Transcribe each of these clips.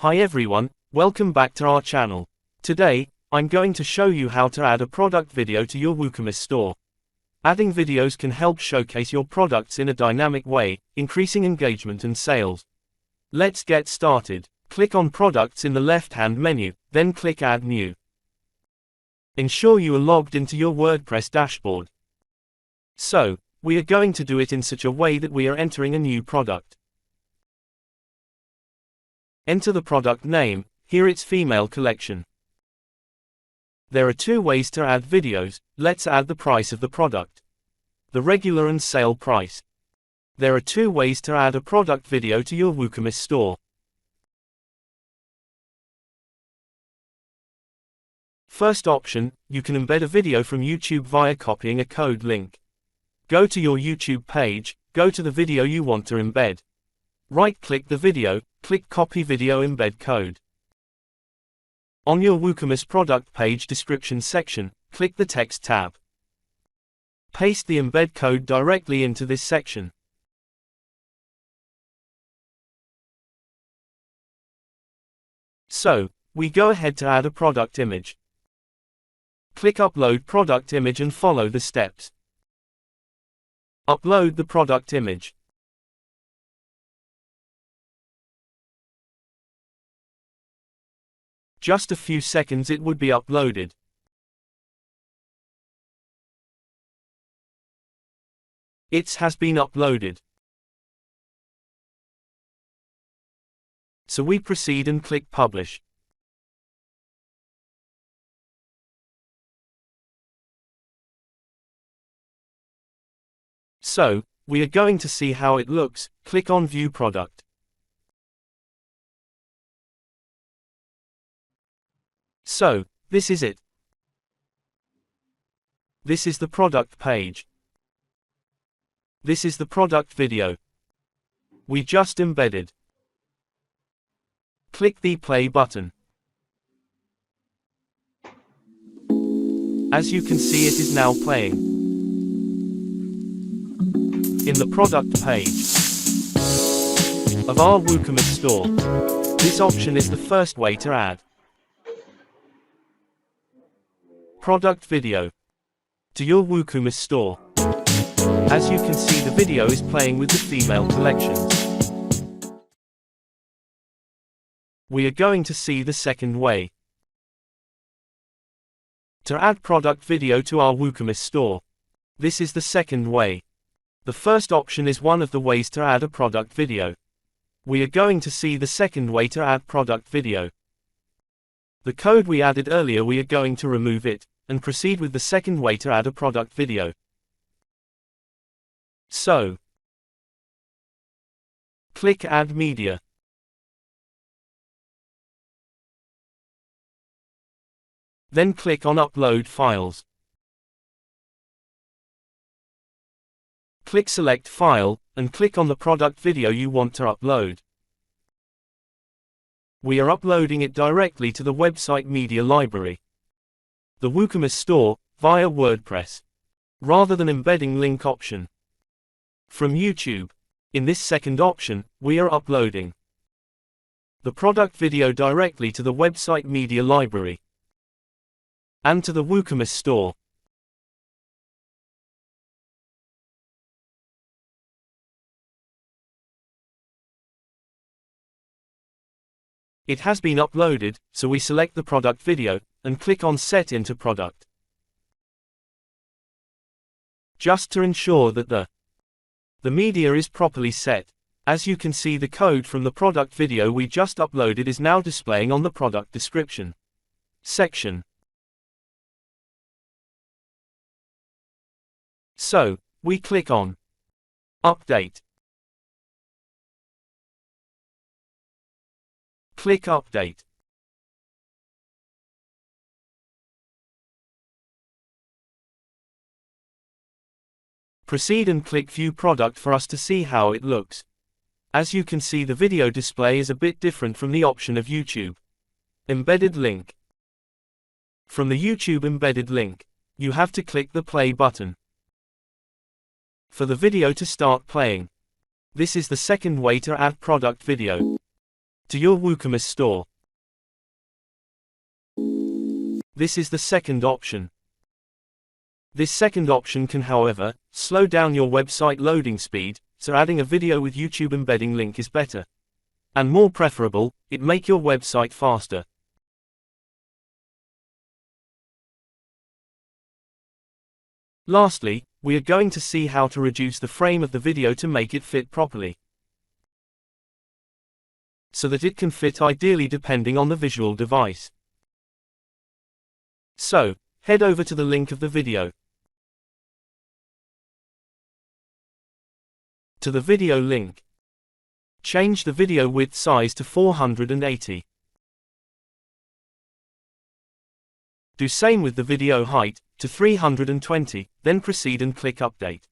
Hi everyone, welcome back to our channel. Today, I'm going to show you how to add a product video to your WooCommerce store. Adding videos can help showcase your products in a dynamic way, increasing engagement and sales. Let's get started. Click on Products in the left-hand menu, then click Add New. Ensure you are logged into your WordPress dashboard. So, we are going to do it in such a way that we are entering a new product. Enter the product name, here it's female collection. There are two ways to add videos. Let's add the price of the product. The regular and sale price. There are two ways to add a product video to your WooCommerce store. First option, you can embed a video from YouTube via copying a code link. Go to your YouTube page, go to the video you want to embed. Right-click the video, click Copy Video Embed Code. On your WooCommerce product page description section, click the Text tab. Paste the embed code directly into this section. So, we go ahead to add a product image. Click Upload Product Image and follow the steps. Upload the product image. Just a few seconds it would be uploaded. It has been uploaded. So we proceed and click Publish. So, we are going to see how it looks. Click on View Product. So, this is it. This is the product page. This is the product video. We just embedded. Click the play button. As you can see, it is now playing. In the product page of our WooCommerce store, this option is the first way to add product video to your WooCommerce store. As you can see, the video is playing with the female collections. We are going to see the second way to add product video to our WooCommerce store. This is the second way. The first option is one of the ways to add a product video. We are going to see the second way to add product video. The code we added earlier, we are going to remove it, and proceed with the second way to add a product video. So, click Add Media. Then click on Upload Files. Click Select File, and click on the product video you want to upload. We are uploading it directly to the website media library, the WooCommerce store, via WordPress, rather than embedding link option from YouTube. In this second option, we are uploading the product video directly to the website media library and to the WooCommerce store. It has been uploaded, so we select the product video, and click on Set into Product. Just to ensure that the media is properly set. As you can see, the code from the product video we just uploaded is now displaying on the product description section. So, we click on Update. Click Update. Proceed and click View Product for us to see how it looks. As you can see, the video display is a bit different from the option of YouTube. Embedded link. From the YouTube embedded link, you have to click the play button for the video to start playing. This is the second way to add product video. to your WooCommerce store. This is the second option. This second option can, however, slow down your website loading speed, so adding a video with YouTube embedding link is better. And more preferable, it make your website faster. Lastly, we are going to see how to reduce the frame of the video to make it fit properly, so that it can fit ideally depending on the visual device. So, head over to the link of the video. To the video link. Change the video width size to 480. Do same with the video height, to 320, then proceed and click Update.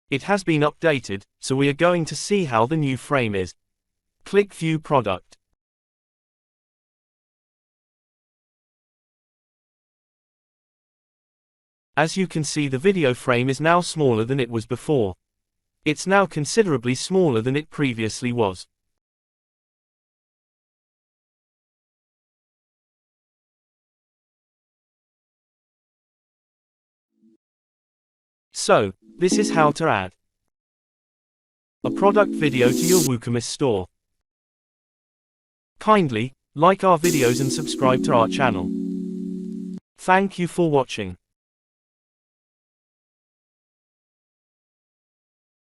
It has been updated, so we are going to see how the new frame is. Click View Product. As you can see, the video frame is now smaller than it was before. It's now considerably smaller than it previously was. So, this is how to add a product video to your WooCommerce store. Kindly like our videos and subscribe to our channel. Thank you for watching.